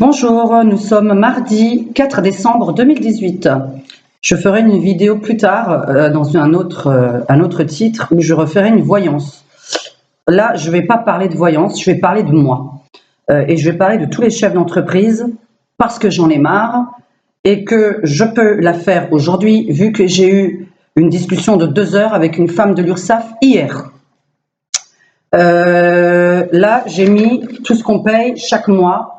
Bonjour, nous sommes mardi 4 décembre 2018. Je ferai une vidéo plus tard dans un autre titre où je referai une voyance. Là, je ne vais pas parler de voyance, je vais parler de moi. Et je vais parler de tous les chefs d'entreprise parce que j'en ai marre et que je peux la faire aujourd'hui vu que j'ai eu une discussion de 2 heures avec une femme de l'URSSAF hier. Là, j'ai mis tout ce qu'on paye chaque mois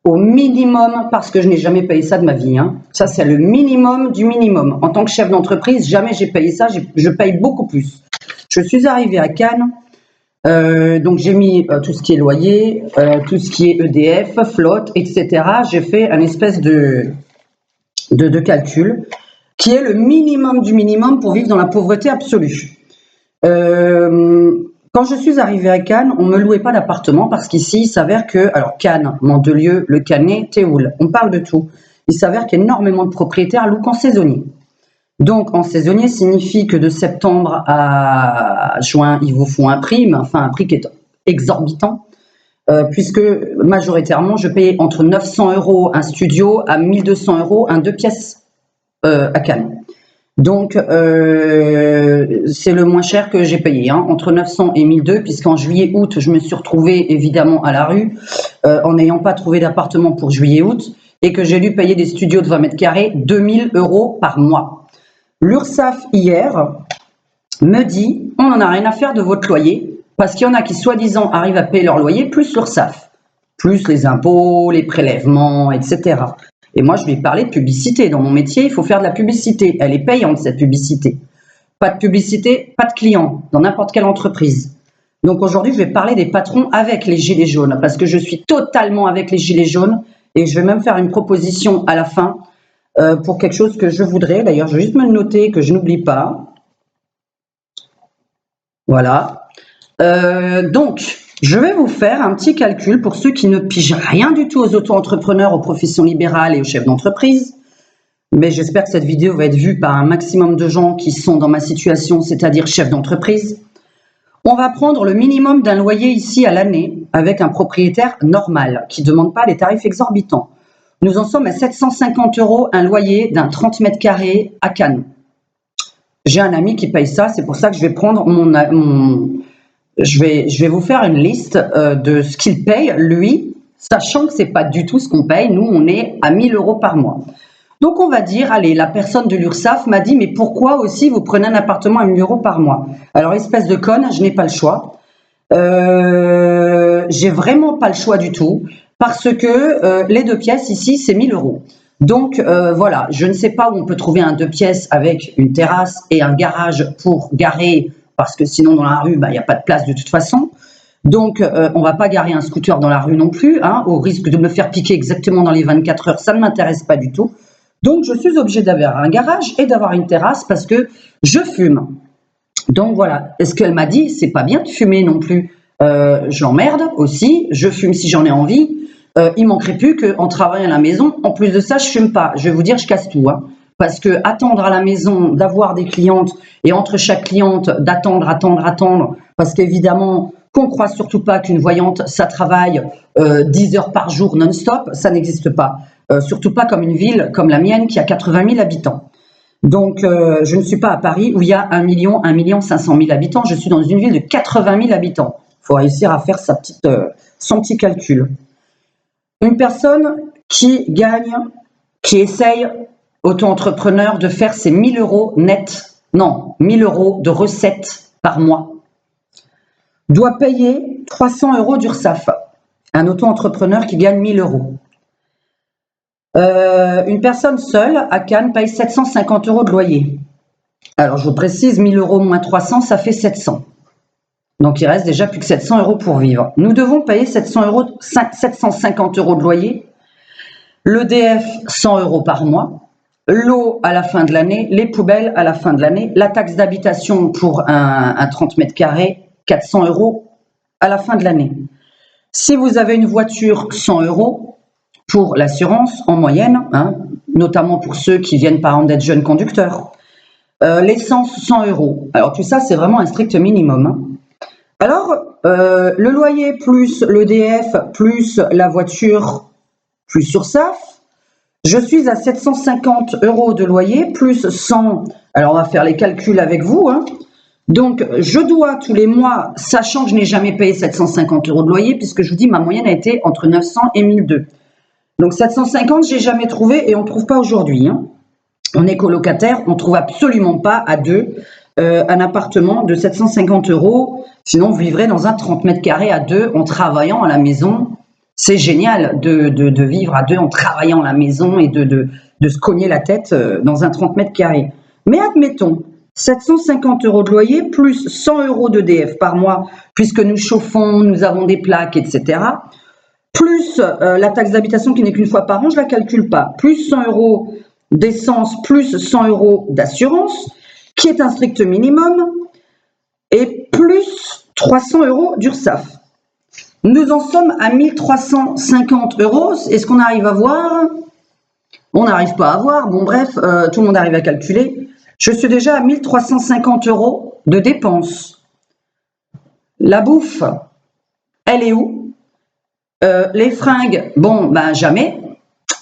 au minimum, parce que je n'ai jamais payé ça de ma vie. Ça, c'est le minimum du minimum. En tant que chef d'entreprise, jamais j'ai payé ça, je paye beaucoup plus. Je suis arrivée à Cannes, donc j'ai mis tout ce qui est loyer, tout ce qui est EDF, flotte, etc. J'ai fait un espèce de calcul qui est le minimum du minimum pour vivre dans la pauvreté absolue. Quand je suis arrivée à Cannes, on ne me louait pas d'appartement parce qu'ici, il s'avère que, alors Cannes, Mandelieu, Le Cannet, Théoul, on parle de tout. Il s'avère qu'énormément de propriétaires louent en saisonnier. Donc, en saisonnier signifie que de septembre à juin, ils vous font un prix, mais enfin un prix qui est exorbitant, puisque majoritairement, je payais entre 900 € un studio à 1200 € un 2 pièces à Cannes. Donc, c'est le moins cher que j'ai payé, entre 900 et 1200, puisqu'en juillet-août, je me suis retrouvée évidemment à la rue, en n'ayant pas trouvé d'appartement pour juillet-août, et que j'ai dû payer des studios de 20 mètres carrés, 2000 € par mois. L'URSSAF, hier, me dit, on n'en a rien à faire de votre loyer, parce qu'il y en a qui, soi-disant, arrivent à payer leur loyer, plus l'URSSAF, plus les impôts, les prélèvements, etc. Et moi, je lui ai parlé de publicité. Dans mon métier, il faut faire de la publicité. Elle est payante, cette publicité. Pas de publicité, pas de clients, dans n'importe quelle entreprise. Donc aujourd'hui, je vais parler des patrons avec les gilets jaunes, parce que je suis totalement avec les gilets jaunes, et je vais même faire une proposition à la fin pour quelque chose que je voudrais. D'ailleurs, je vais juste me le noter, que je n'oublie pas. Voilà. Donc, je vais vous faire un petit calcul pour ceux qui ne pigent rien du tout aux auto-entrepreneurs, aux professions libérales et aux chefs d'entreprise. Mais j'espère que cette vidéo va être vue par un maximum de gens qui sont dans ma situation, c'est-à-dire chefs d'entreprise. On va prendre le minimum d'un loyer ici à l'année avec un propriétaire normal qui ne demande pas des tarifs exorbitants. Nous en sommes à 750 € un loyer d'un 30 mètres carrés à Cannes. J'ai un ami qui paye ça, c'est pour ça que je vais prendre je vais vous faire une liste de ce qu'il paye, lui, sachant que ce n'est pas du tout ce qu'on paye. Nous, on est à 1000 € par mois. Donc, on va dire, allez, la personne de l'URSSAF m'a dit, mais pourquoi aussi vous prenez un appartement à 1000 € par mois? Alors, espèce de conne, je n'ai pas le choix. J'ai vraiment pas le choix du tout, parce que les 2 pièces ici, c'est 1000 €. Donc, voilà, je ne sais pas où on peut trouver un 2 pièces avec une terrasse et un garage pour garer, parce que sinon, dans la rue, il n'y a pas de place de toute façon. Donc, on ne va pas garer un scooter dans la rue non plus, au risque de me faire piquer exactement dans les 24 heures, ça ne m'intéresse pas du tout. Donc, je suis obligée d'avoir un garage et d'avoir une terrasse parce que je fume. Donc, voilà. Et ce qu'elle m'a dit, c'est pas bien de fumer non plus. Je l'emmerde aussi, je fume si j'en ai envie. Il manquerait plus qu'en travaillant à la maison, en plus de ça, je fume pas. Je vais vous dire, je casse tout. Parce que attendre à la maison, d'avoir des clientes et entre chaque cliente, d'attendre, parce qu'évidemment, qu'on ne croit surtout pas qu'une voyante, ça travaille 10 heures par jour non-stop, ça n'existe pas. Surtout pas comme une ville comme la mienne qui a 80 000 habitants. Donc, je ne suis pas à Paris où il y a 1 500 000 habitants. Je suis dans une ville de 80 000 habitants. Il faut réussir à faire son petit calcul. Une personne qui essaye, auto-entrepreneur, de faire ses 1000 € net, non, 1000 € de recettes par mois, doit payer 300 € d'URSSAF. Un auto-entrepreneur qui gagne 1000 €. Une personne seule à Cannes paye 750 € de loyer. Alors, je vous précise, 1000 € moins 300, ça fait 700. Donc, il reste déjà plus que 700 € pour vivre. Nous devons payer 750 € de loyer, l'EDF 100 € par mois, l'eau à la fin de l'année, les poubelles à la fin de l'année, la taxe d'habitation pour un 30 mètres carrés, 400 € à la fin de l'année. Si vous avez une voiture, 100 € pour l'assurance en moyenne, notamment pour ceux qui viennent par exemple d'être jeunes conducteurs. L'essence, 100 €. Alors tout ça, c'est vraiment un strict minimum. Alors, le loyer plus l'EDF plus la voiture plus URSSAF. Je suis à 750 € de loyer, plus 100. Alors, on va faire les calculs avec vous, hein. Donc, je dois tous les mois, sachant que je n'ai jamais payé 750 € de loyer, puisque je vous dis, ma moyenne a été entre 900 et 1002. Donc, 750, j'ai jamais trouvé et on ne trouve pas aujourd'hui, hein. On est colocataire, on ne trouve absolument pas à deux un appartement de 750 €. Sinon, vous vivrez dans un 30 mètres carrés à deux en travaillant à la maison. C'est génial de vivre à deux en travaillant à la maison et de se cogner la tête dans un 30 mètres carrés. Mais admettons, 750 € de loyer plus 100 € d'EDF par mois, puisque nous chauffons, nous avons des plaques, etc. Plus la taxe d'habitation qui n'est qu'une fois par an, je ne la calcule pas. Plus 100 € d'essence, plus 100 € d'assurance, qui est un strict minimum, et plus 300 € d'URSSAF. Nous en sommes à 1350 €. Est-ce qu'on arrive à voir? On n'arrive pas à voir. Bon, bref, tout le monde arrive à calculer. Je suis déjà à 1350 € de dépenses. La bouffe, elle est où? Les fringues, bon, ben jamais.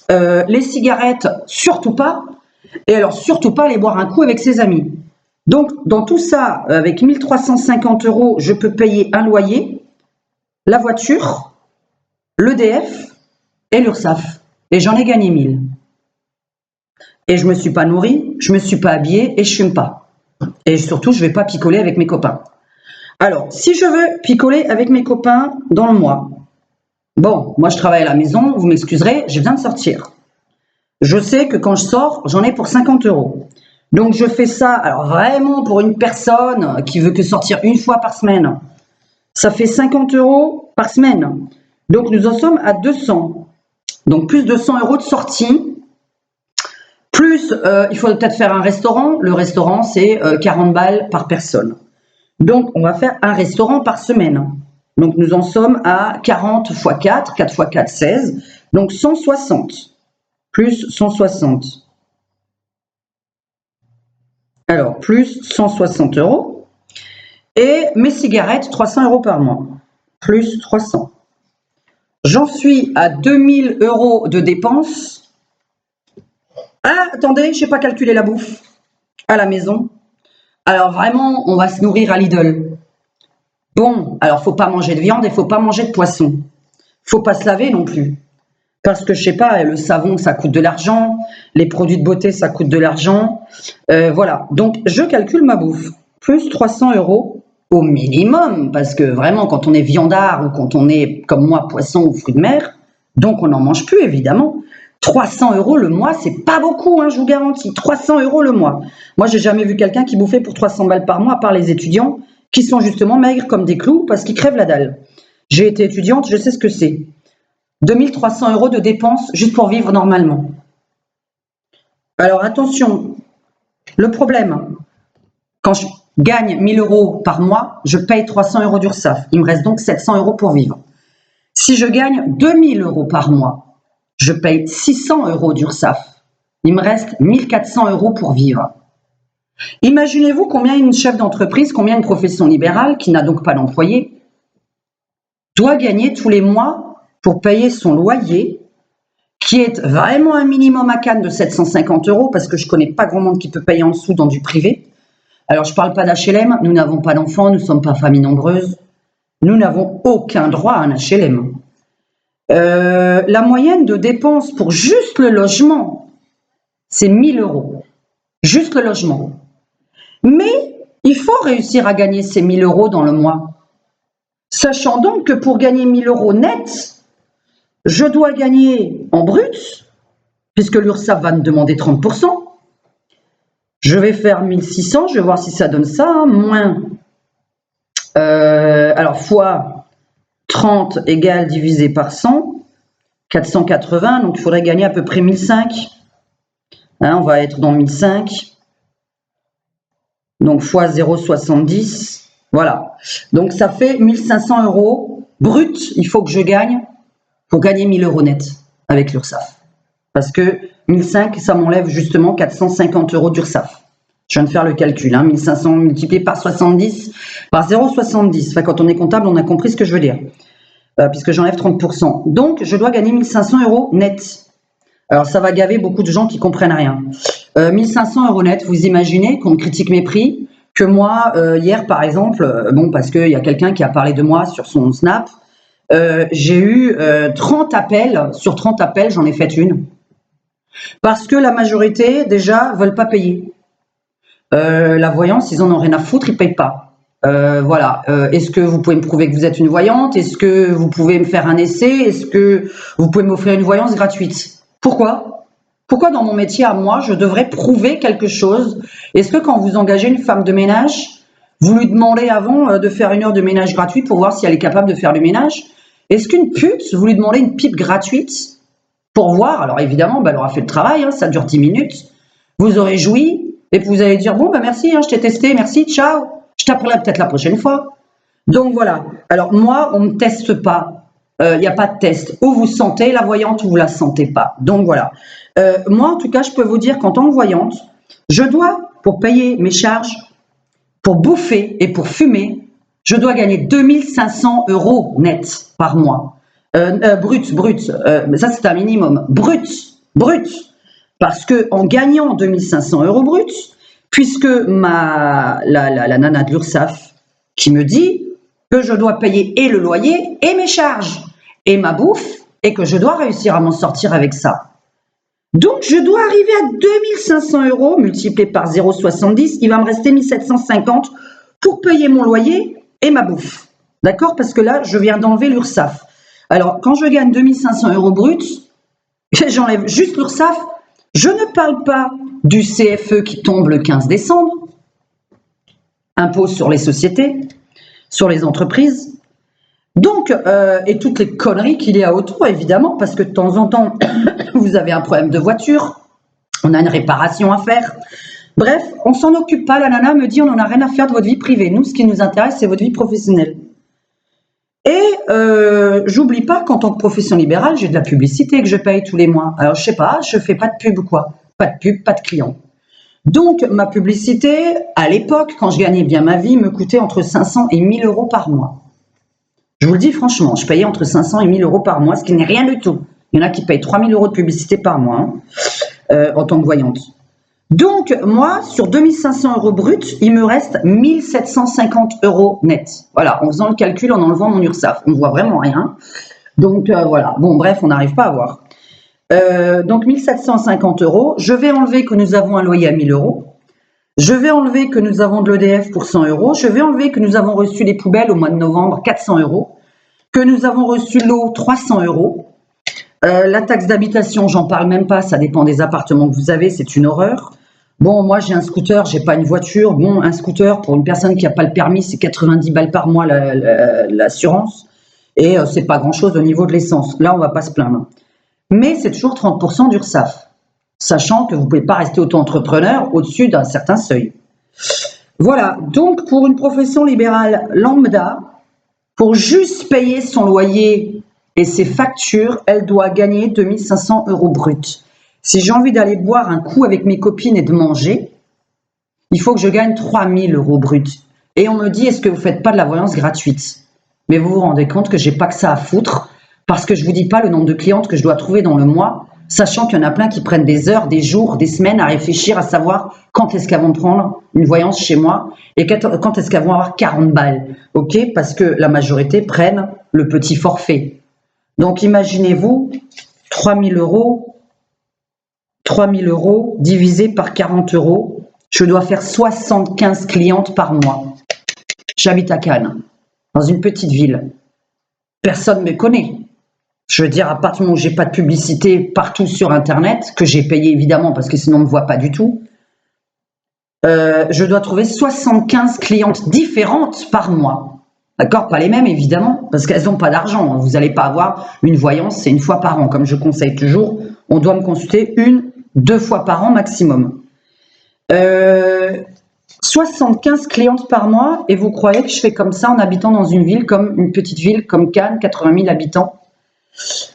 Les cigarettes, surtout pas. Et alors, surtout pas aller boire un coup avec ses amis. Donc, dans tout ça, avec 1350 €, je peux payer un loyer, la voiture, l'EDF et l'URSSAF. Et j'en ai gagné 1000. Et je ne me suis pas nourrie, je ne me suis pas habillée et je ne fume pas. Et surtout, je ne vais pas picoler avec mes copains. Alors, si je veux picoler avec mes copains dans le mois, bon, moi je travaille à la maison, vous m'excuserez, je viens de sortir. Je sais que quand je sors, j'en ai pour 50 €. Donc je fais ça, alors vraiment pour une personne qui veut que sortir une fois par semaine, ça fait 50 € par semaine. Donc nous en sommes à 200. Donc plus de 100 € de sortie. Plus, il faut peut-être faire un restaurant. Le restaurant, c'est 40 balles par personne. Donc on va faire un restaurant par semaine. Donc nous en sommes à 40 x 4, 4 x 4, 16. Donc 160. Plus 160. Alors, plus 160 €. Et mes cigarettes, 300 € par mois. Plus 300. J'en suis à 2000 € de dépenses. Ah, attendez, je n'ai pas calculé la bouffe à la maison. Alors vraiment, on va se nourrir à Lidl. Bon, alors il ne faut pas manger de viande et il ne faut pas manger de poisson. Il ne faut pas se laver non plus. Parce que je sais pas, le savon, ça coûte de l'argent, les produits de beauté, ça coûte de l'argent. Voilà, donc je calcule ma bouffe. Plus 300 € au minimum, parce que vraiment, quand on est viandard ou quand on est, comme moi, poisson ou fruits de mer, donc on n'en mange plus, évidemment. 300 € le mois, c'est pas beaucoup, hein, je vous garantis. 300 € le mois. Moi, j'ai jamais vu quelqu'un qui bouffait pour 300 balles par mois, à part les étudiants, qui sont justement maigres comme des clous, parce qu'ils crèvent la dalle. J'ai été étudiante, je sais ce que c'est. 2300 € de dépenses juste pour vivre normalement. Alors attention, le problème, quand je gagne 1000 € par mois, je paye 300 € d'URSSAF. Il me reste donc 700 € pour vivre. Si je gagne 2000 € par mois, je paye 600 € d'URSSAF. Il me reste 1400 € pour vivre. Imaginez-vous combien une chef d'entreprise, combien une profession libérale, qui n'a donc pas d'employé, doit gagner tous les mois pour payer son loyer, qui est vraiment un minimum à Cannes de 750 €, parce que je ne connais pas grand monde qui peut payer en dessous dans du privé. Alors, je ne parle pas d'HLM, nous n'avons pas d'enfants, nous ne sommes pas famille nombreuse, nous n'avons aucun droit à un HLM. La moyenne de dépenses pour juste le logement, c'est 1000 €. Juste le logement. Mais il faut réussir à gagner ces 1000 € dans le mois. Sachant donc que pour gagner 1000 € net, je dois gagner en brut, puisque l'URSSAF va me demander 30%. Je vais faire 1600, je vais voir si ça donne ça, hein, moins, alors fois 30 égale divisé par 100, 480, donc il faudrait gagner à peu près 1005. Hein, on va être dans 1005. Donc fois 0,70, voilà. Donc ça fait 1500 € brut, il faut que je gagne pour gagner 1000 € net avec l'URSSAF. Parce que 1005, ça m'enlève justement 450 € d'URSSAF. Je viens de faire le calcul, hein, 1500 multiplié par 70, par 0,70. Enfin, quand on est comptable, on a compris ce que je veux dire. puisque j'enlève 30%. Donc, je dois gagner 1 500 € net. Alors, ça va gaver beaucoup de gens qui comprennent rien. 1 500 € net, vous imaginez qu'on critique mes prix, que moi, hier, par exemple, bon, parce qu'il y a quelqu'un qui a parlé de moi sur son Snap, j'ai eu 30 appels. Sur 30 appels, j'en ai fait une. Parce que la majorité, déjà, veulent pas payer. La voyance, ils en ont rien à foutre, ils payent pas. Voilà. Est-ce que vous pouvez me prouver que vous êtes une voyante? Est-ce que vous pouvez me faire un essai? Est-ce que vous pouvez m'offrir une voyance gratuite? Pourquoi? Pourquoi dans mon métier à moi, je devrais prouver quelque chose? Est-ce que quand vous engagez une femme de ménage, vous lui demandez avant de faire 1 heure de ménage gratuit pour voir si elle est capable de faire le ménage? Est-ce qu'une pute, vous lui demandez une pipe gratuite pour voir? Alors évidemment, elle aura fait le travail, ça dure 10 minutes. Vous aurez joui et puis vous allez dire, bon, merci, je t'ai testé, merci, ciao. Je t'appellerai peut-être la prochaine fois. Donc voilà. Alors moi, on ne me teste pas. Il n'y a pas de test. Ou vous sentez la voyante ou vous la sentez pas. Donc voilà. Moi, en tout cas, je peux vous dire qu'en tant que voyante, je dois, pour payer mes charges, pour bouffer et pour fumer, je dois gagner 2 500 € net par mois. Brut. Mais ça, c'est un minimum. Brut. Parce que en gagnant 2 500 € brut, puisque la nana de l'URSSAF qui me dit que je dois payer et le loyer et mes charges et ma bouffe et que je dois réussir à m'en sortir avec ça. Donc, je dois arriver à 2 500 € multiplié par 0,70. Il va me rester 1 750 € pour payer mon loyer et ma bouffe. D'accord? Parce que là, je viens d'enlever l'URSSAF. Alors, quand je gagne 2 500 € brut, j'enlève juste l'URSSAF. Je ne parle pas du CFE qui tombe le 15 décembre, impôt sur les sociétés, sur les entreprises. Donc, et toutes les conneries qu'il y a autour, évidemment, parce que de temps en temps, vous avez un problème de voiture, on a une réparation à faire. Bref, on s'en occupe pas. La nana me dit, on n'en a rien à faire de votre vie privée. Nous, ce qui nous intéresse, c'est votre vie professionnelle. Et j'oublie pas qu'en tant que profession libérale, j'ai de la publicité que je paye tous les mois. Alors, je sais pas, je fais pas de pub ou quoi. Pas de pub, pas de clients. Donc, ma publicité, à l'époque, quand je gagnais bien ma vie, me coûtait entre 500 et 1 000 € par mois. Je vous le dis franchement, je payais entre 500 et 1 000 € par mois, ce qui n'est rien du tout. Il y en a qui payent 3 000 € de publicité par mois en tant que voyante. Donc, moi, sur 2 500 € brut, il me reste 1 750 € net. Voilà, en faisant le calcul, en enlevant mon URSSAF. On ne voit vraiment rien. Donc, voilà. Bon, bref, on n'arrive pas à voir. Donc, 1 750 €. Je vais enlever que nous avons un loyer à 1 000 €. Je vais enlever que nous avons de l'EDF pour 100 €. Je vais enlever que nous avons reçu les poubelles au mois de novembre, 400 €. Que nous avons reçu l'eau, 300 €. La taxe d'habitation, j'en parle même pas, ça dépend des appartements que vous avez, c'est une horreur. Bon, moi j'ai un scooter, j'ai pas une voiture. Bon, un scooter pour une personne qui n'a pas le permis, c'est 90 balles par mois l'assurance. Et c'est pas grand chose au niveau de l'essence. Là, on va pas se plaindre. Mais c'est toujours 30% d'URSSAF, sachant que vous ne pouvez pas rester auto-entrepreneur au-dessus d'un certain seuil. Voilà, donc pour une profession libérale lambda, pour juste payer son loyer et ses factures, elle doit gagner 2 500 € brut. Si j'ai envie d'aller boire un coup avec mes copines et de manger, il faut que je gagne 3 000 € brut. Et on me dit, est-ce que vous ne faites pas de la voyance gratuite? Mais vous vous rendez compte que j'ai pas que ça à foutre, parce que je ne vous dis pas le nombre de clientes que je dois trouver dans le mois, sachant qu'il y en a plein qui prennent des heures, des jours, des semaines à réfléchir, à savoir quand est-ce qu'elles vont prendre une voyance chez moi et quand est-ce qu'elles vont avoir 40 balles. Ok, parce que la majorité prennent le petit forfait. Donc imaginez-vous, 3 000 € divisé par 40 €, je dois faire 75 clientes par mois. J'habite à Cannes, dans une petite ville. Personne ne me connaît. Je veux dire, à partir du moment où j'ai pas de publicité partout sur Internet, que j'ai payé évidemment parce que sinon on ne me voit pas du tout, je dois trouver 75 clientes différentes par mois. D'accord? Pas les mêmes évidemment, parce qu'elles n'ont pas d'argent. Vous n'allez pas avoir une voyance, c'est 1 fois par an. Comme je conseille toujours, on doit me consulter 1-2 fois par an maximum. 75 clientes par mois, et vous croyez que je fais comme ça en habitant dans une ville, comme une petite ville comme Cannes, 80 000 habitants?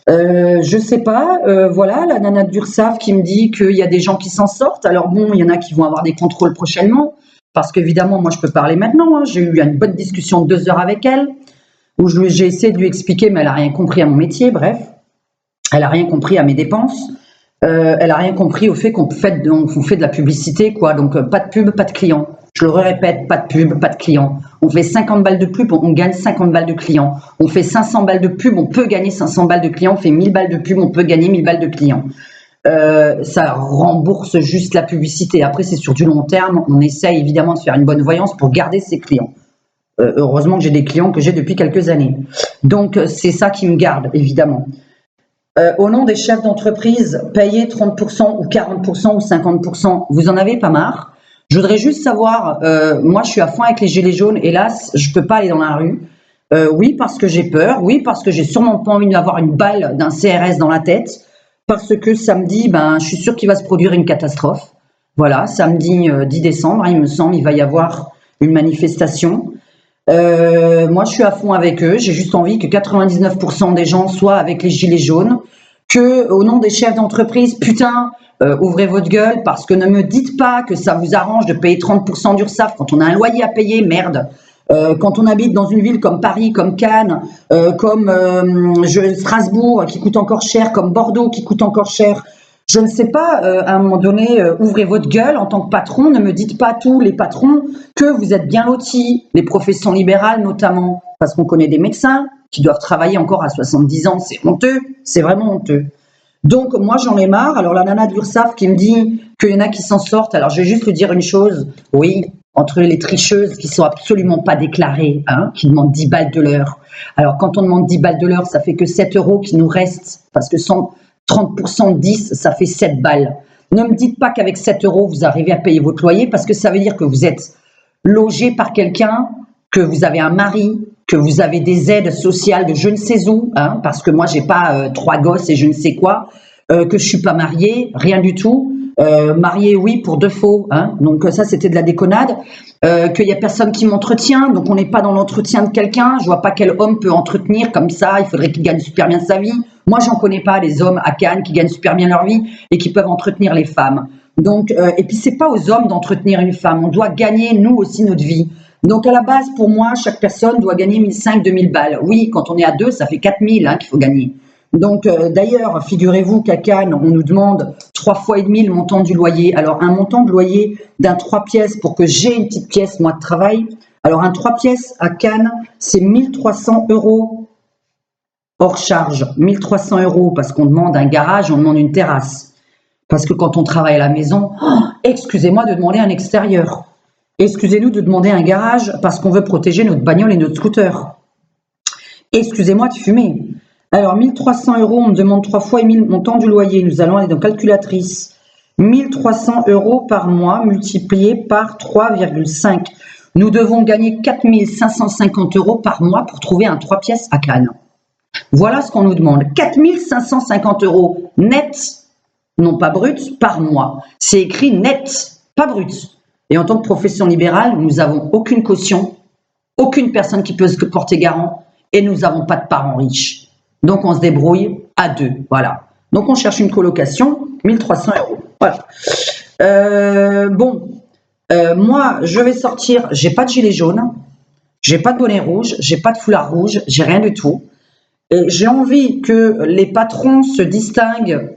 Je sais pas, voilà, la nana d'URSSAF qui me dit qu'il y a des gens qui s'en sortent. Alors bon, il y en a qui vont avoir des contrôles prochainement, parce qu'évidemment, moi je peux parler maintenant, hein. J'ai eu une bonne discussion de 2 heures avec elle. où j'ai essayé de lui expliquer, mais elle n'a rien compris à mon métier, bref. Elle n'a rien compris à mes dépenses. Elle n'a rien compris au fait qu'on fait de la publicité, quoi. Donc, pas de pub, pas de clients. Je le répète, pas de pub, pas de clients. On fait 50 balles de pub, on gagne 50 balles de clients. On fait 500 balles de pub, on peut gagner 500 balles de clients. On fait 1000 balles de pub, on peut gagner 1000 balles de clients. Ça rembourse juste la publicité. Après, c'est sur du long terme. On essaye évidemment de faire une bonne voyance pour garder ses clients. Heureusement que j'ai des clients que j'ai depuis quelques années. Donc, c'est ça qui me garde, évidemment. Au nom des chefs d'entreprise, payez 30% ou 40% ou 50%, vous en avez pas marre? Je voudrais juste savoir, moi je suis à fond avec les gilets jaunes, hélas, je peux pas aller dans la rue. Oui, parce que j'ai peur, oui, parce que j'ai sûrement pas envie d'avoir une balle d'un CRS dans la tête, parce que samedi, ben, je suis sûre qu'il va se produire une catastrophe. Voilà, samedi 10 décembre, il me semble, il va y avoir une manifestation. Moi, je suis à fond avec eux. J'ai juste envie que 99% des gens soient avec les gilets jaunes. Que, au nom des chefs d'entreprise, putain, ouvrez votre gueule parce que ne me dites pas que ça vous arrange de payer 30% d'URSSAF quand on a un loyer à payer, merde. Quand on habite dans une ville comme Paris, comme Cannes, comme Strasbourg qui coûte encore cher, comme Bordeaux qui coûte encore cher. Je ne sais pas, à un moment donné, ouvrez votre gueule en tant que patron, ne me dites pas tous les patrons que vous êtes bien lotis, les professions libérales notamment, parce qu'on connaît des médecins qui doivent travailler encore à 70 ans, c'est honteux, c'est vraiment honteux. Donc moi j'en ai marre, alors la nana de l'URSSAF qui me dit qu'il y en a qui s'en sortent, alors je vais juste lui dire une chose, oui, entre les tricheuses qui sont absolument pas déclarées, hein, qui demandent 10 balles de l'heure. Alors quand on demande 10 balles de l'heure, ça fait que 7 € qui nous restent, parce que 30% de 10, ça fait 7 balles. Ne me dites pas qu'avec 7 €, vous arrivez à payer votre loyer parce que ça veut dire que vous êtes logé par quelqu'un, que vous avez un mari, que vous avez des aides sociales de je ne sais où, hein, parce que moi, j'ai pas 3 gosses et je ne sais quoi, que je suis pas mariée, rien du tout. Mariée, oui, pour de faux, hein, donc ça, c'était de la déconnade. Qu'il y a personne qui m'entretient, donc on n'est pas dans l'entretien de quelqu'un. Je vois pas quel homme peut entretenir comme ça. Il faudrait qu'il gagne super bien sa vie. Moi, j'en connais pas les hommes à Cannes qui gagnent super bien leur vie et qui peuvent entretenir les femmes. Donc, et puis c'est pas aux hommes d'entretenir une femme. On doit gagner nous aussi notre vie. Donc à la base, pour moi, chaque personne doit gagner 1500, 2000 balles. Oui, quand on est à deux, ça fait 4000 hein, qu'il faut gagner. Donc d'ailleurs, figurez-vous qu'à Cannes, on nous demande 3 fois et demi le montant du loyer. Alors un montant de loyer d'un 3 pièces pour que j'ai une petite pièce, moi, de travail. Alors un 3 pièces à Cannes, c'est 1300 € hors charge. 1300 € parce qu'on demande un garage, on demande une terrasse. Parce que quand on travaille à la maison, excusez-moi de demander un extérieur. Excusez-nous de demander un garage parce qu'on veut protéger notre bagnole et notre scooter. Excusez-moi de fumer. Alors, 1300 €, on me demande 3 fois et 1000 montant du loyer. Nous allons aller dans calculatrice. 1300 € par mois multiplié par 3,5. Nous devons gagner 4550 € par mois pour trouver un 3 pièces à Cannes. Voilà ce qu'on nous demande. 4550 € net, non pas brut, par mois. C'est écrit net, pas brut. Et en tant que profession libérale, nous n'avons aucune caution, aucune personne qui peut se porter garant et nous n'avons pas de parents riches. Donc, on se débrouille à deux. Voilà. Donc, on cherche une colocation, 1300 €. Voilà. Moi, je vais sortir. J'ai pas de gilet jaune, j'ai pas de bonnet rouge, j'ai pas de foulard rouge, j'ai rien du tout. Et j'ai envie que les patrons se distinguent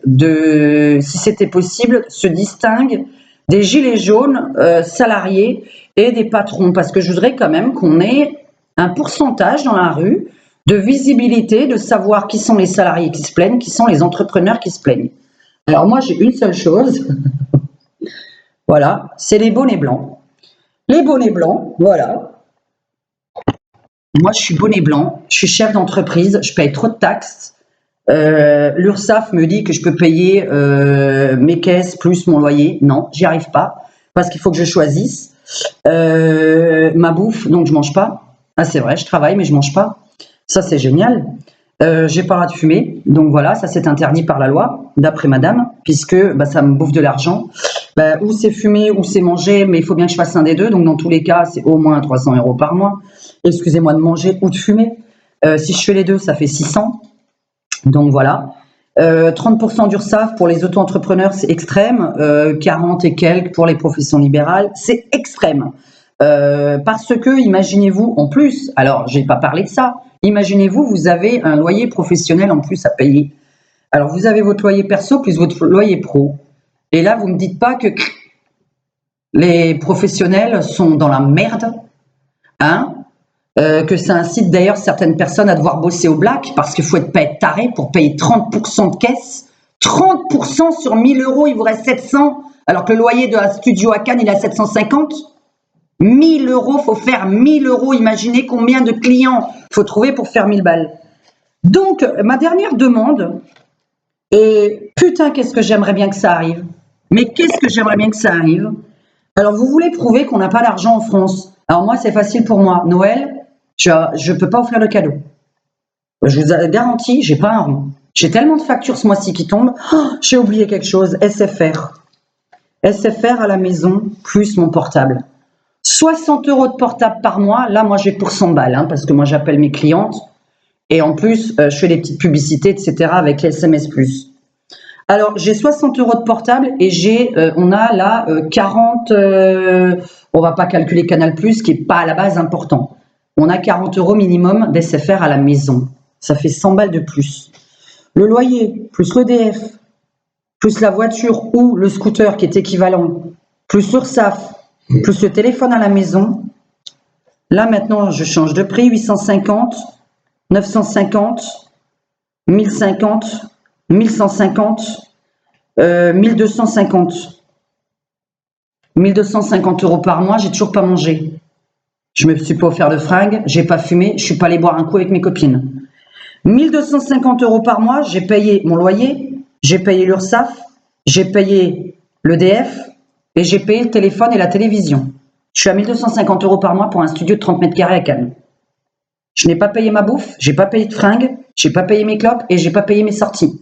si c'était possible, se distinguent des gilets jaunes salariés et des patrons, parce que je voudrais quand même qu'on ait un pourcentage dans la rue de visibilité, de savoir qui sont les salariés qui se plaignent, qui sont les entrepreneurs qui se plaignent. Alors moi, j'ai une seule chose, voilà, c'est les bonnets blancs. Les bonnets blancs, voilà. Moi, je suis bonnet blanc, je suis chef d'entreprise, je paye trop de taxes. L'URSSAF me dit que je peux payer mes caisses plus mon loyer. Non, j'y arrive pas parce qu'il faut que je choisisse ma bouffe, donc je mange pas. Ah, c'est vrai, je travaille mais je mange pas. Ça, c'est génial. J'ai pas le droit de fumer, donc voilà, ça c'est interdit par la loi, d'après madame, puisque ça me bouffe de l'argent. Ou c'est fumer ou c'est manger, mais il faut bien que je fasse un des deux, donc dans tous les cas, c'est au moins 300 € par mois. Excusez-moi de manger ou de fumer. Si je fais les deux, ça fait 600. Donc voilà. 30% d'URSSAF pour les auto-entrepreneurs, c'est extrême. 40 et quelques pour les professions libérales, c'est extrême. Parce que, imaginez-vous, en plus, alors j'ai pas parlé de ça, Imaginez-vous, vous avez un loyer professionnel en plus à payer. Alors, vous avez votre loyer perso plus votre loyer pro. Et là, vous ne me dites pas que les professionnels sont dans la merde, hein, que ça incite d'ailleurs certaines personnes à devoir bosser au black parce qu'il faut être taré pour payer 30% de caisse. 30% sur 1000 euros, il vous reste 700, alors que le loyer de un studio à Cannes, il est à 750. 1000 euros, faut faire 1000 euros. Imaginez combien de clients faut trouver pour faire 1000 balles. Donc, ma dernière demande, et putain, qu'est-ce que j'aimerais bien que ça arrive. Mais qu'est-ce que j'aimerais bien que ça arrive. Alors, vous voulez prouver qu'on n'a pas d'argent en France. Alors moi, c'est facile pour moi. Noël, je ne peux pas offrir de cadeau. Je vous garantis, j'ai pas un rond. J'ai tellement de factures ce mois-ci qui tombent. Oh, j'ai oublié quelque chose. SFR. SFR à la maison, plus mon portable. 60 euros de portable par mois. Là, moi, j'ai pour 100 balles, hein, parce que moi, j'appelle mes clientes. Et en plus, je fais des petites publicités, etc. avec les SMS+. Alors, j'ai 60 euros de portable et on a là 40, on va pas calculer Canal+, qui est pas à la base important. On a 40 euros minimum d'SFR à la maison. Ça fait 100 balles de plus. Le loyer, plus l'EDF, plus la voiture ou le scooter qui est équivalent, plus l'URSSAF, plus le téléphone à la maison. Là, maintenant, je change de prix, 850, 950, 1050, 1150, 1250. 1250 euros par mois, j'ai toujours pas mangé. Je me suis pas offert de fringues, j'ai pas fumé, je suis pas allé boire un coup avec mes copines. 1250 euros par mois, j'ai payé mon loyer, j'ai payé l'URSSAF, j'ai payé l'EDF et j'ai payé le téléphone et la télévision. Je suis à 1250 euros par mois pour un studio de 30 mètres carrés à Cannes. Je n'ai pas payé ma bouffe, j'ai pas payé de fringues, j'ai pas payé mes clopes et j'ai pas payé mes sorties.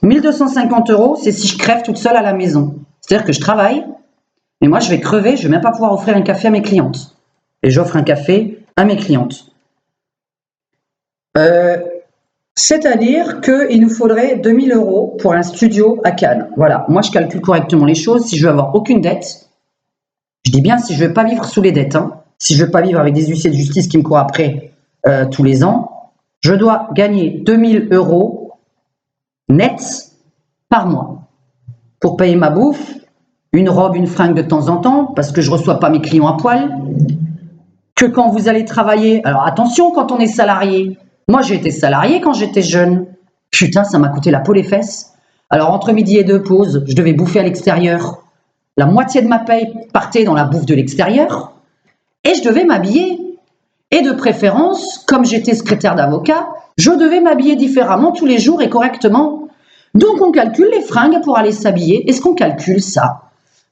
1250 euros, c'est si je crève toute seule à la maison. C'est-à-dire que je travaille, mais moi je vais crever, je vais même pas pouvoir offrir un café à mes clientes. Et j'offre un café à mes clientes. C'est-à-dire qu'il nous faudrait 2000 euros pour un studio à Cannes. Voilà, moi je calcule correctement les choses. Si je veux avoir aucune dette, je dis bien si je veux pas vivre sous les dettes, hein, si je veux pas vivre avec des huissiers de justice qui me courent après tous les ans, je dois gagner 2000 euros net par mois pour payer ma bouffe, une robe, une fringue de temps en temps, parce que je reçois pas mes clients à poil, que quand vous allez travailler, alors attention quand on est salarié, moi j'ai été salarié quand j'étais jeune, putain ça m'a coûté la peau les fesses, alors entre midi et deux pauses, je devais bouffer à l'extérieur, la moitié de ma paye partait dans la bouffe de l'extérieur, et je devais m'habiller, et de préférence, comme j'étais secrétaire d'avocat, je devais m'habiller différemment tous les jours et correctement, donc on calcule les fringues pour aller s'habiller, est-ce qu'on calcule ça?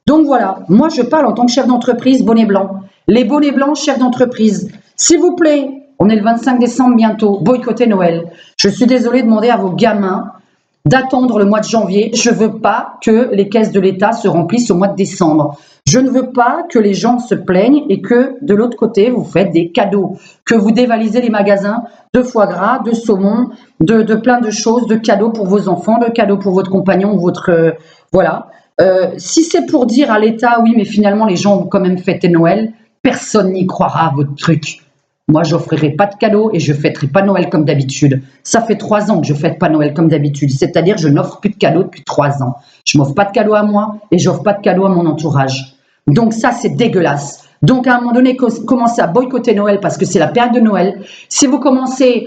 Donc voilà, moi je parle en tant que chef d'entreprise bonnet blanc. Les bonnets blancs, chefs d'entreprise, s'il vous plaît, on est le 25 décembre bientôt, boycottez Noël. Je suis désolée de demander à vos gamins d'attendre le mois de janvier. Je ne veux pas que les caisses de l'État se remplissent au mois de décembre. Je ne veux pas que les gens se plaignent et que de l'autre côté, vous faites des cadeaux, que vous dévalisez les magasins de foie gras, de saumon, de plein de choses, de cadeaux pour vos enfants, de cadeaux pour votre compagnon, votre... voilà. Si c'est pour dire à l'État, oui, mais finalement, les gens ont quand même fêté Noël, personne n'y croira à votre truc. Moi, j'offrirai pas de cadeaux et je fêterai pas Noël comme d'habitude. Ça fait 3 ans que je fête pas Noël comme d'habitude. C'est-à-dire, je n'offre plus de cadeaux depuis 3 ans. Je m'offre pas de cadeaux à moi et j'offre pas de cadeaux à mon entourage. Donc ça, c'est dégueulasse. Donc à un moment donné, commencez à boycotter Noël parce que c'est la période de Noël. Si vous commencez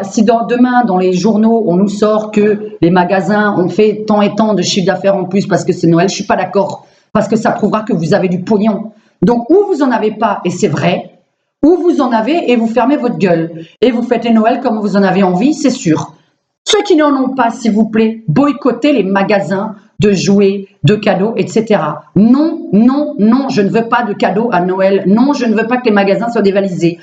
si demain dans les journaux on nous sort que les magasins ont fait tant et tant de chiffre d'affaires en plus parce que c'est Noël, je suis pas d'accord parce que ça prouvera que vous avez du pognon. Donc ou vous en avez pas et c'est vrai, ou vous en avez et vous fermez votre gueule et vous fêtez Noël comme vous en avez envie, c'est sûr. Ceux qui n'en ont pas, s'il vous plaît, boycottez les magasins de jouets, de cadeaux, etc. Non, non, non, je ne veux pas de cadeaux à Noël. Non, je ne veux pas que les magasins soient dévalisés.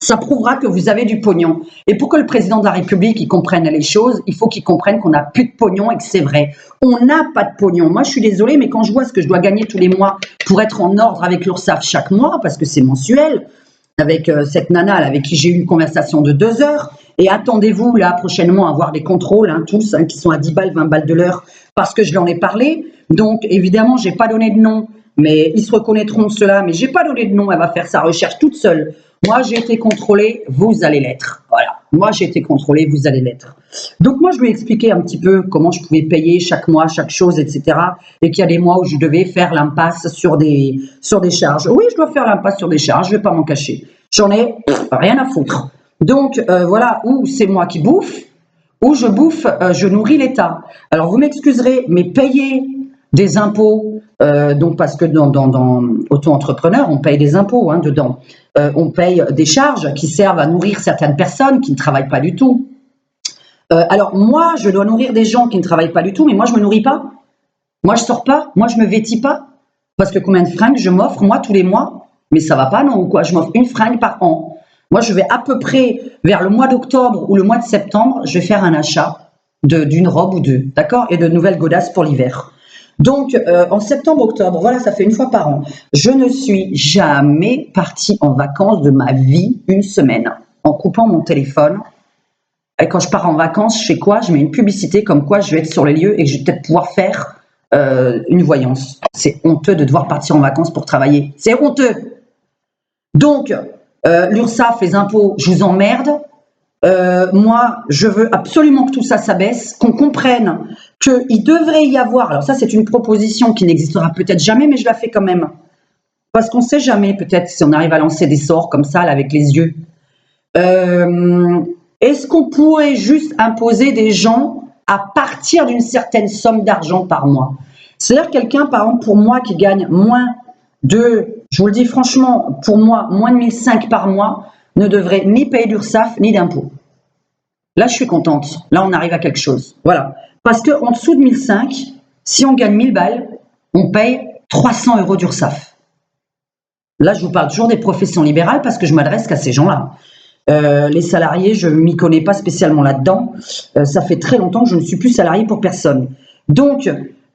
Ça prouvera que vous avez du pognon. Et pour que le président de la République il comprenne les choses, il faut qu'il comprenne qu'on n'a plus de pognon et que c'est vrai. On n'a pas de pognon. Moi, je suis désolée, mais quand je vois ce que je dois gagner tous les mois pour être en ordre avec l'URSSAF chaque mois, parce que c'est mensuel, avec cette nana avec qui j'ai eu une conversation de 2 heures, et attendez-vous là prochainement à voir des contrôles, tous, qui sont à 10 balles, 20 balles de l'heure, parce que je leur ai parlé. Donc évidemment, j'ai pas donné de nom, mais ils se reconnaîtront cela, mais j'ai pas donné de nom, elle va faire sa recherche toute seule Moi, j'ai été contrôlée, vous allez l'être. Voilà. Moi, j'ai été contrôlée, vous allez l'être. Donc, moi, je lui ai expliqué un petit peu comment je pouvais payer chaque mois, chaque chose, etc. Et qu'il y a des mois où je devais faire l'impasse sur des charges. Oui, je dois faire l'impasse sur des charges, je vais pas m'en cacher. J'en ai rien à foutre. Donc, voilà, ou c'est moi qui bouffe, ou je bouffe, je nourris l'État. Alors, vous m'excuserez, mais payer des impôts, donc parce que dans auto-entrepreneur, on paye des impôts dedans. On paye des charges qui servent à nourrir certaines personnes qui ne travaillent pas du tout. Alors moi, je dois nourrir des gens qui ne travaillent pas du tout, mais moi, je me nourris pas. Moi, je sors pas. Moi, je me vêtis pas. Parce que combien de fringues je m'offre, moi, tous les mois? Mais ça va pas, non, ou quoi? Je m'offre une fringue par an. Moi, je vais à peu près vers le mois d'octobre ou le mois de septembre, je vais faire un achat d'une robe ou deux, d'accord? Et de nouvelles godasses pour l'hiver. Donc, en septembre-octobre, voilà, ça fait une fois par an. Je ne suis jamais partie en vacances de ma vie une semaine en coupant mon téléphone. Et quand je pars en vacances, je fais quoi? Je mets une publicité comme quoi je vais être sur les lieux et que je vais peut-être pouvoir faire une voyance. C'est honteux de devoir partir en vacances pour travailler. C'est honteux. Donc, l'URSSAF, les impôts, je vous emmerde. Moi, je veux absolument que tout ça s'abaisse, qu'on comprenne qu'il devrait y avoir, alors ça c'est une proposition qui n'existera peut-être jamais, mais je la fais quand même, parce qu'on ne sait jamais peut-être si on arrive à lancer des sorts comme ça là, avec les yeux. Est-ce qu'on pourrait juste imposer des gens à partir d'une certaine somme d'argent par mois? C'est-à-dire quelqu'un, par exemple, pour moi qui gagne moins de, je vous le dis franchement, pour moi, moins de 1005 par mois, ne devrait ni payer d'URSSAF ni d'impôts. Là, je suis contente. Là, on arrive à quelque chose. Voilà. Parce qu'en dessous de 1005, si on gagne 1000 balles, on paye 300 € d'URSSAF. Là, je vous parle toujours des professions libérales parce que je m'adresse qu'à ces gens-là. Les salariés, je ne m'y connais pas spécialement là-dedans. Ça fait très longtemps que je ne suis plus salarié pour personne. Donc,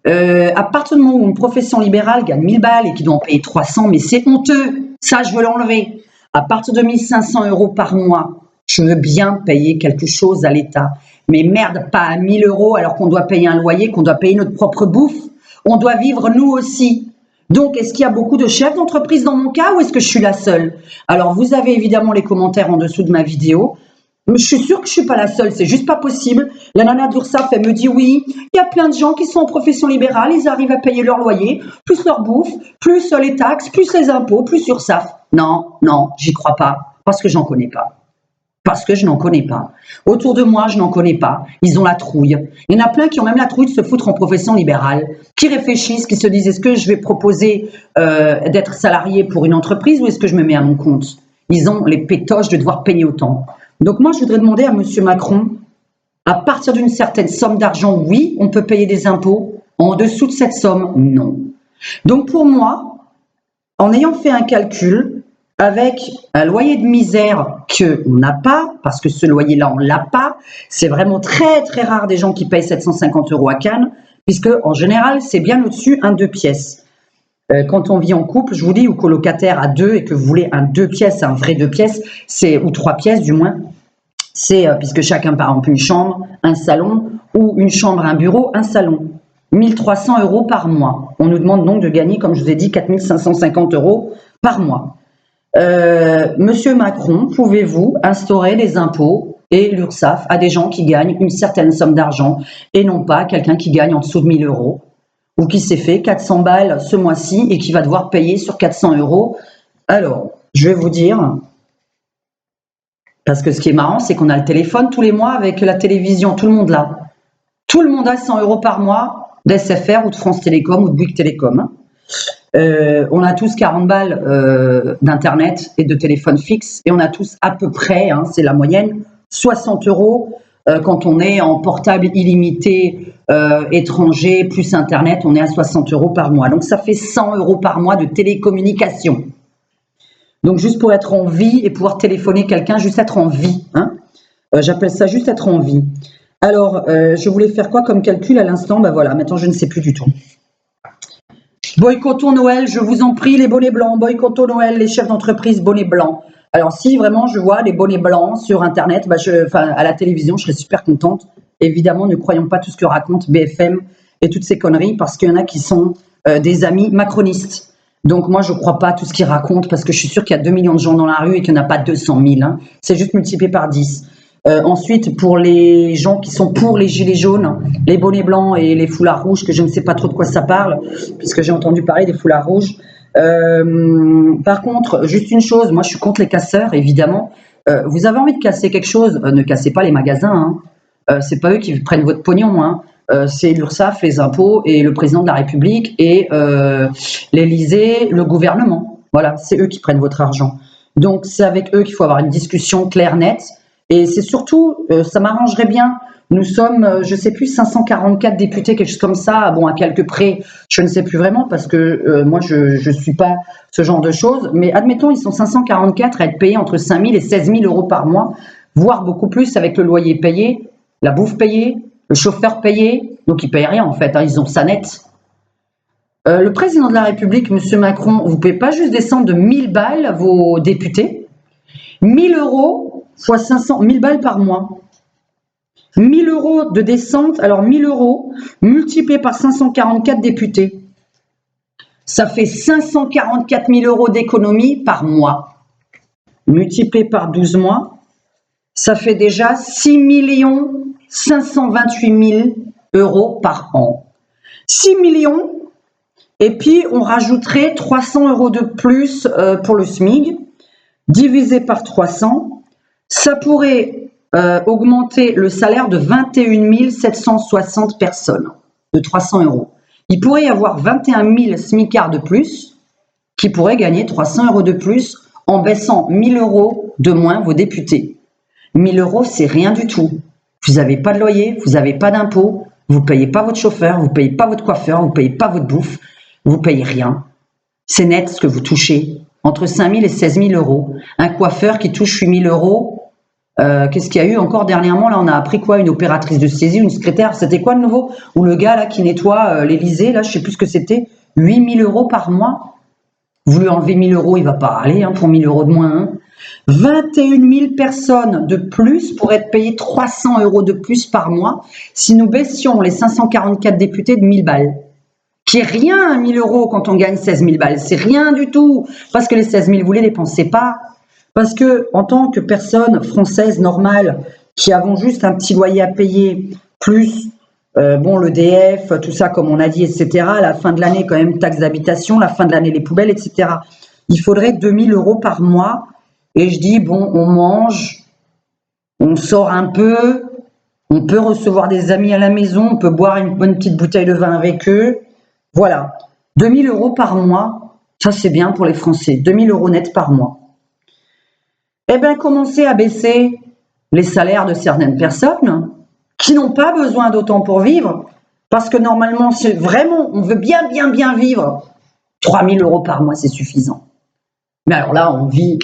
à partir du moment où une profession libérale gagne 1000 balles et qui doit en payer 300, mais c'est honteux. Ça, je veux l'enlever. À partir de 1500 € par mois, je veux bien payer quelque chose à l'État. Mais merde, pas à 1000 € alors qu'on doit payer un loyer, qu'on doit payer notre propre bouffe. On doit vivre nous aussi. Donc, est-ce qu'il y a beaucoup de chefs d'entreprise dans mon cas ou est-ce que je suis la seule? Alors, vous avez évidemment les commentaires en dessous de ma vidéo. Je suis sûre que je suis pas la seule, c'est juste pas possible. La nana d'URSSAF, elle me dit oui, il y a plein de gens qui sont en profession libérale, ils arrivent à payer leur loyer, plus leur bouffe, plus les taxes, plus les impôts, plus URSSAF. Non, non, j'y crois pas, parce que j'en connais pas. Parce que je n'en connais pas. Autour de moi, je n'en connais pas. Ils ont la trouille. Il y en a plein qui ont même la trouille de se foutre en profession libérale, qui réfléchissent, qui se disent est-ce que je vais proposer d'être salarié pour une entreprise ou est-ce que je me mets à mon compte? Ils ont les pétoches de devoir payer autant. Donc moi, je voudrais demander à M. Macron, à partir d'une certaine somme d'argent, oui, on peut payer des impôts. En dessous de cette somme, non. Donc pour moi, en ayant fait un calcul, avec un loyer de misère qu'on n'a pas, parce que ce loyer-là, on ne l'a pas, c'est vraiment très très rare des gens qui payent 750 € à Cannes, puisque en général, c'est bien au-dessus un 2 pièces. Quand on vit en couple, je vous dis, ou colocataire à 2 et que vous voulez un 2 pièces, un vrai 2 pièces, ou 3 pièces du moins, c'est puisque chacun par exemple une chambre, un salon, ou une chambre, un bureau, un salon. 1300 € par mois. On nous demande donc de gagner, comme je vous ai dit, 4550 € par mois. Monsieur Macron, pouvez-vous instaurer les impôts et l'URSSAF à des gens qui gagnent une certaine somme d'argent et non pas quelqu'un qui gagne en dessous de 1000 € ou qui s'est fait 400 balles ce mois-ci et qui va devoir payer sur 400 €? Alors, je vais vous dire, parce que ce qui est marrant, c'est qu'on a le téléphone tous les mois avec la télévision, tout le monde l'a. Tout le monde a 100 € par mois d'SFR ou de France Télécom ou de Bouygues Télécom. On a tous 40 balles d'internet et de téléphone fixe et on a tous à peu près, c'est la moyenne, 60 € quand on est en portable illimité étranger plus internet, on est à 60 € par mois. Donc ça fait 100 € par mois de télécommunication. Donc juste pour être en vie et pouvoir téléphoner quelqu'un, juste être en vie. J'appelle ça juste être en vie. Alors, je voulais faire quoi comme calcul à l'instant? Ben voilà, maintenant je ne sais plus du tout. Boycottons Noël, je vous en prie, les bonnets blancs. Boycottons Noël, les chefs d'entreprise, bonnets blancs. Alors, si vraiment je vois les bonnets blancs sur Internet, à la télévision, je serais super contente. Évidemment, ne croyons pas tout ce que raconte BFM et toutes ces conneries, parce qu'il y en a qui sont des amis macronistes. Donc moi, je ne crois pas à tout ce qu'ils racontent parce que je suis sûre qu'il y a 2 millions de gens dans la rue et qu'il n'y en a pas 200 000. Hein. C'est juste multiplié par 10. Ensuite, pour les gens qui sont pour les gilets jaunes, les bonnets blancs et les foulards rouges, que je ne sais pas trop de quoi ça parle, puisque j'ai entendu parler des foulards rouges. Par contre, juste une chose, moi je suis contre les casseurs, évidemment. Vous avez envie de casser quelque chose, ne cassez pas les magasins. Hein. C'est pas eux qui prennent votre pognon. Hein. C'est l'URSSAF, les impôts et le président de la République et l'Élysée, le gouvernement. Voilà, c'est eux qui prennent votre argent. Donc c'est avec eux qu'il faut avoir une discussion claire, nette. Et c'est surtout, ça m'arrangerait bien. Nous sommes, je ne sais plus, 544 députés, quelque chose comme ça. Bon, à quelques près, je ne sais plus vraiment parce que moi, je ne suis pas ce genre de choses. Mais admettons, ils sont 544 à être payés entre 5 000 et 16 000 euros par mois, voire beaucoup plus avec le loyer payé, la bouffe payée, le chauffeur payé. Donc, ils ne payent rien en fait, hein, ils ont ça net. Le président de la République, M. Macron, vous ne pouvez pas juste descendre de 1000 balles vos députés. 1000 euros fois 500, 1000 balles par mois. 1000 euros de descente, alors 1000 euros multiplié par 544 députés. Ça fait 544 000 euros d'économie par mois. Multiplié par 12 mois, ça fait déjà 6 528 000 euros par an. 6 millions, et puis on rajouterait 300 euros de plus pour le SMIC, divisé par 300, ça pourrait augmenter le salaire de 21 760 personnes, de 300 euros. Il pourrait y avoir 21 000 smicards de plus qui pourraient gagner 300 euros de plus en baissant 1000 euros de moins vos députés. 1000 euros, c'est rien du tout. Vous n'avez pas de loyer, vous n'avez pas d'impôt, vous ne payez pas votre chauffeur, vous ne payez pas votre coiffeur, vous ne payez pas votre bouffe, vous ne payez rien. C'est net ce que vous touchez, entre 5 000 et 16 000 euros. Un coiffeur qui touche 8 000 euros, qu'est-ce qu'il y a eu encore dernièrement? Là, on a appris quoi? Une opératrice de saisie, une secrétaire, c'était quoi de nouveau? Ou le gars là qui nettoie l'Élysée, là, je sais plus ce que c'était, 8 000 euros par mois. Vous lui enlevez 1000 euros, il va pas aller hein, pour 1000 euros de moins. Hein. 21 000 personnes de plus pour être payées 300 euros de plus par mois si nous baissions les 544 députés de 1000 balles. Qui est rien, 1000 euros quand on gagne 16 000 balles. C'est rien du tout. Parce que les 16 000, vous les dépensez pas. Parce que, en tant que personne française normale, qui avons juste un petit loyer à payer, plus bon l'EDF, tout ça comme on a dit, etc. À la fin de l'année, quand même, taxe d'habitation, la fin de l'année, les poubelles, etc. Il faudrait 2000 euros par mois. Et je dis, bon, on mange, on sort un peu, on peut recevoir des amis à la maison, on peut boire une bonne petite bouteille de vin avec eux. Voilà, 2000 euros par mois, ça c'est bien pour les Français, 2000 euros net par mois. Eh bien, commencez à baisser les salaires de certaines personnes qui n'ont pas besoin d'autant pour vivre, parce que normalement, c'est vraiment, on veut bien vivre. 3000 euros par mois, c'est suffisant. Mais alors là, on vit,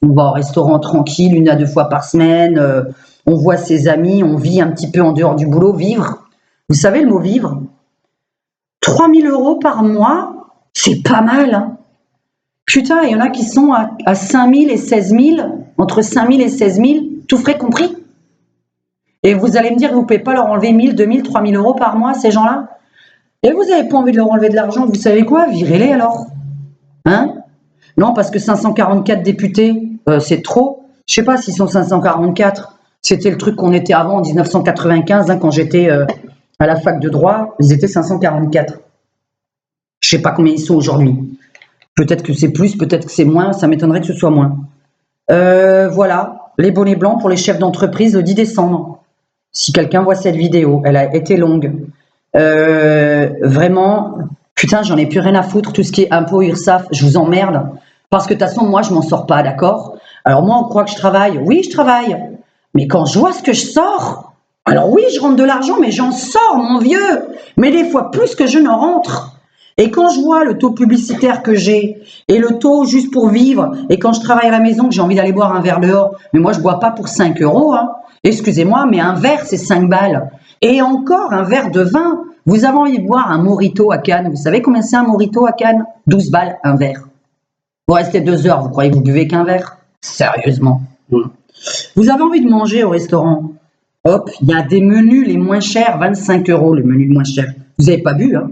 on va au restaurant tranquille, 1 à 2 fois par semaine, on voit ses amis, on vit un petit peu en dehors du boulot, vivre. Vous savez le mot vivre? 3000 euros par mois, c'est pas mal. Hein. Putain, il y en a qui sont à 5000 et 16 000, entre 5000 et 16 000, tout frais compris. Et vous allez me dire que vous ne pouvez pas leur enlever 1000, 2000, 3000 euros par mois, ces gens-là? Et vous n'avez pas envie de leur enlever de l'argent, vous savez quoi? Virez-les alors. Hein? Non, parce que 544 députés, c'est trop. Je ne sais pas s'ils sont 544. C'était le truc qu'on était avant, en 1995, hein, quand j'étais à la fac de droit, ils étaient 544. Je ne sais pas combien ils sont aujourd'hui. Peut-être que c'est plus, peut-être que c'est moins, ça m'étonnerait que ce soit moins. Voilà, les bonnets blancs pour les chefs d'entreprise le 10 décembre. Si quelqu'un voit cette vidéo, elle a été longue. Vraiment, putain, j'en ai plus rien à foutre, tout ce qui est impôts, URSSAF, je vous emmerde. Parce que de toute façon, moi, je m'en sors pas, d'accord? Alors moi, on croit que je travaille. Oui, je travaille. Mais quand je vois ce que je sors, alors oui, je rentre de l'argent, mais j'en sors, mon vieux. Mais des fois, plus que je ne rentre. Et quand je vois le taux publicitaire que j'ai, et le taux juste pour vivre, et quand je travaille à la maison, que j'ai envie d'aller boire un verre dehors, mais moi, je bois pas pour 5 euros, hein. Excusez-moi, mais un verre, c'est 5 balles. Et encore, un verre de vin. Vous avez envie de boire un mojito à Cannes. Vous savez combien c'est un mojito à Cannes? 12 balles, un verre. Vous restez 2 heures, vous croyez que vous buvez qu'un verre? Sérieusement. Vous avez envie de manger au restaurant? Hop, il y a des menus les moins chers, 25 euros le menu le moins cher. Vous n'avez pas bu, hein?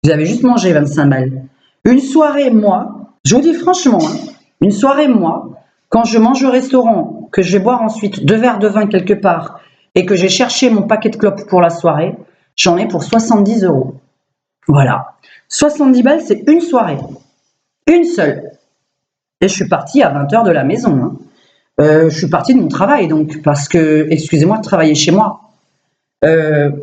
Vous avez juste mangé 25 balles. Une soirée, moi, je vous dis franchement, hein, une soirée, moi, quand je mange au restaurant, que je vais boire ensuite 2 verres de vin quelque part et que j'ai cherché mon paquet de clopes pour la soirée, j'en ai pour 70 €. Voilà. 70 balles, c'est une soirée. Une seule. Et je suis partie à 20 h de la maison. Hein. Je suis partie de mon travail, donc, parce que, excusez-moi de travailler chez moi.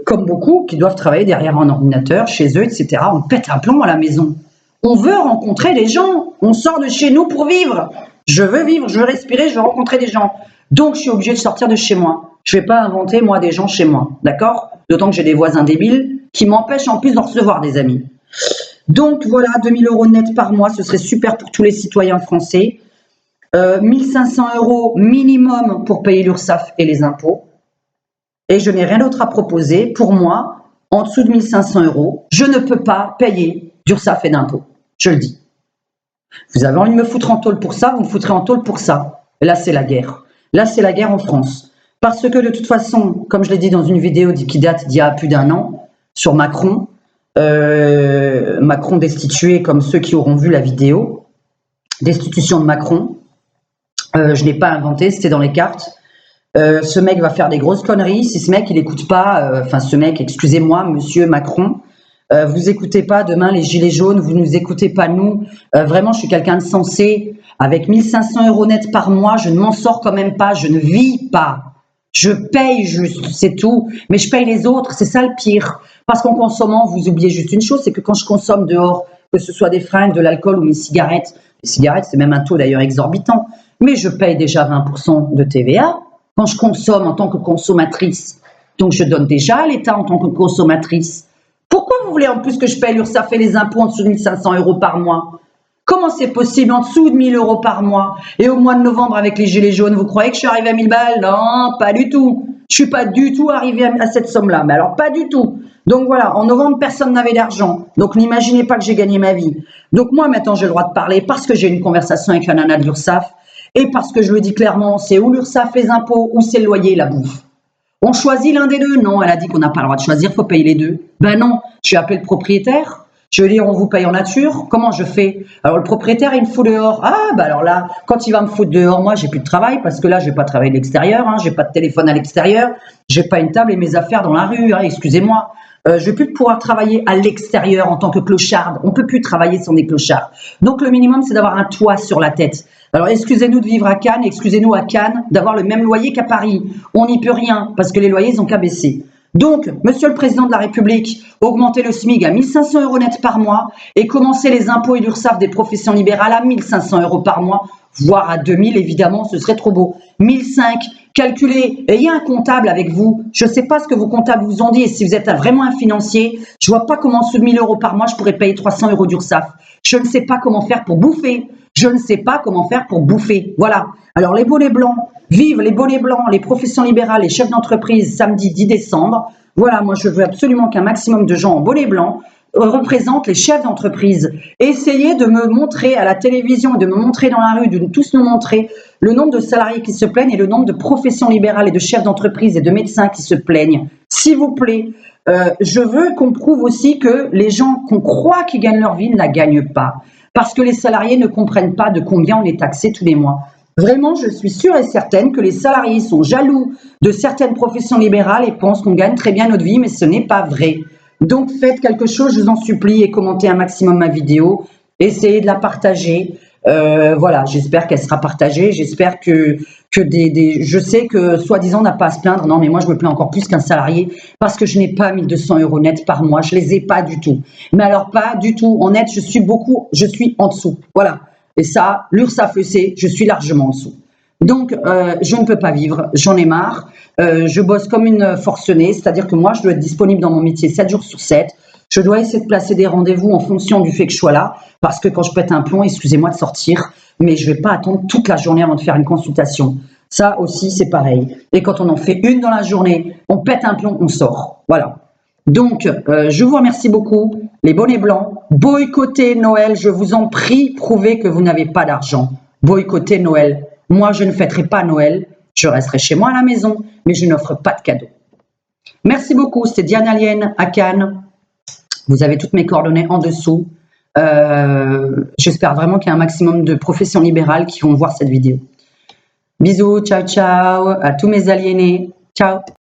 Comme beaucoup qui doivent travailler derrière un ordinateur, chez eux, etc. On pète un plomb à la maison. On veut rencontrer des gens. On sort de chez nous pour vivre. Je veux vivre, je veux respirer, je veux rencontrer des gens. Donc, je suis obligée de sortir de chez moi. Je ne vais pas inventer, moi, des gens chez moi. D'accord? D'autant que j'ai des voisins débiles qui m'empêchent en plus de recevoir des amis. Donc, voilà, 2000 € net par mois, ce serait super pour tous les citoyens français. 1500 € minimum pour payer l'URSSAF et les impôts. Et je n'ai rien d'autre à proposer. Pour moi, en dessous de 1500 €, je ne peux pas payer d'URSSAF et d'impôts. Je le dis. Vous avez envie de me foutre en tôle pour ça, vous me foutrez en tôle pour ça. Et là, c'est la guerre. Là, c'est la guerre en France. Parce que de toute façon, comme je l'ai dit dans une vidéo qui date d'il y a plus d'1 an, sur Macron, Macron destitué, comme ceux qui auront vu la vidéo, destitution de Macron, je ne l'ai pas inventé, c'était dans les cartes. Ce mec va faire des grosses conneries. Si ce mec, il n'écoute pas, ce mec, excusez-moi, monsieur Macron, vous écoutez pas demain les gilets jaunes, vous nous écoutez pas nous. Vraiment, je suis quelqu'un de sensé. Avec 1500 € net par mois, je ne m'en sors quand même pas, je ne vis pas. Je paye juste, c'est tout. Mais je paye les autres, c'est ça le pire. Parce qu'en consommant, vous oubliez juste une chose, c'est que quand je consomme dehors, que ce soit des fringues, de l'alcool ou mes cigarettes, les cigarettes, c'est même un taux d'ailleurs exorbitant, mais je paye déjà 20% de TVA. Quand je consomme en tant que consommatrice, donc je donne déjà à l'État en tant que consommatrice. Pourquoi vous voulez en plus que je paye l'URSSAF et les impôts en dessous de 1500 € par mois? Comment c'est possible en dessous de 1000 € par mois? Et au mois de novembre avec les gilets jaunes, vous croyez que je suis arrivée à 1000 balles? Non, pas du tout. Je suis pas du tout arrivée à cette somme-là, mais alors pas du tout. Donc voilà, en novembre, personne n'avait d'argent. Donc n'imaginez pas que j'ai gagné ma vie. Donc moi maintenant j'ai le droit de parler parce que j'ai une conversation avec la nana de l'URSSAF. Et parce que je le dis clairement, c'est ou l'URSSAF, les impôts, ou c'est le loyer, la bouffe. On choisit l'un des deux? Non, elle a dit qu'on n'a pas le droit de choisir, il faut payer les deux. Ben non, je vais appeler le propriétaire, je vais dire on vous paye en nature, comment je fais? Alors le propriétaire, il me fout dehors. Ah, ben alors là, quand il va me foutre dehors, moi, j'ai plus de travail, parce que là, je vais pas travailler de l'extérieur, hein, j'ai pas de téléphone à l'extérieur, j'ai pas une table et mes affaires dans la rue, hein, excusez-moi. Je vais plus pouvoir travailler à l'extérieur en tant que clocharde. On peut plus travailler sans des clochards. Donc le minimum, c'est d'avoir un toit sur la tête. Alors excusez-nous de vivre à Cannes, excusez-nous à Cannes d'avoir le même loyer qu'à Paris. On n'y peut rien parce que les loyers n'ont qu'à baisser. Donc, Monsieur le Président de la République, augmentez le SMIC à 1500 € net par mois et commencez les impôts et l'URSSAF des professions libérales à 1500 € par mois, voire à 2000 évidemment, ce serait trop beau. 1005, calculez, ayez un comptable avec vous. Je ne sais pas ce que vos comptables vous ont dit et si vous êtes vraiment un financier, je ne vois pas comment en dessous de 1000 € par mois, je pourrais payer 300 € d'URSSAF. Je ne sais pas comment faire pour bouffer. Je ne sais pas comment faire pour bouffer. Voilà. Alors les bonnets blancs, vive les bonnets blancs, les professions libérales, les chefs d'entreprise, samedi 10 décembre. Voilà, moi je veux absolument qu'un maximum de gens en bonnets blancs représentent les chefs d'entreprise. Essayez de me montrer à la télévision, de me montrer dans la rue, de tous nous montrer le nombre de salariés qui se plaignent et le nombre de professions libérales et de chefs d'entreprise et de médecins qui se plaignent. S'il vous plaît, je veux qu'on prouve aussi que les gens qu'on croit qui gagnent leur vie ne la gagnent pas. Parce que les salariés ne comprennent pas de combien on est taxé tous les mois. Vraiment, je suis sûre et certaine que les salariés sont jaloux de certaines professions libérales et pensent qu'on gagne très bien notre vie, mais ce n'est pas vrai. Donc faites quelque chose, je vous en supplie, et commentez un maximum ma vidéo. Essayez de la partager. Voilà, j'espère qu'elle sera partagée. J'espère que je sais que soi-disant on n'a pas à se plaindre. Non, mais moi je me plains encore plus qu'un salarié parce que je n'ai pas 1200 € net par mois. Je les ai pas du tout. Mais alors pas du tout. En net, je suis en dessous. Voilà. Et ça, l'URSSAF le sait, je suis largement en dessous. Donc, je ne peux pas vivre, j'en ai marre. Je bosse comme une forcenée, c'est-à-dire que moi, je dois être disponible dans mon métier 7 jours sur 7. Je dois essayer de placer des rendez-vous en fonction du fait que je sois là, parce que quand je pète un plomb, excusez-moi de sortir, mais je ne vais pas attendre toute la journée avant de faire une consultation. Ça aussi, c'est pareil. Et quand on en fait une dans la journée, on pète un plomb, on sort. Voilà. Donc, je vous remercie beaucoup. Les bonnets blancs, boycottez Noël, je vous en prie, prouvez que vous n'avez pas d'argent. Boycottez Noël. Moi, je ne fêterai pas Noël. Je resterai chez moi à la maison, mais je n'offre pas de cadeaux. Merci beaucoup. C'était Diane Alien à Cannes. Vous avez toutes mes coordonnées en dessous. J'espère vraiment qu'il y a un maximum de professions libérales qui vont voir cette vidéo. Bisous, ciao ciao à tous mes aliénés. Ciao.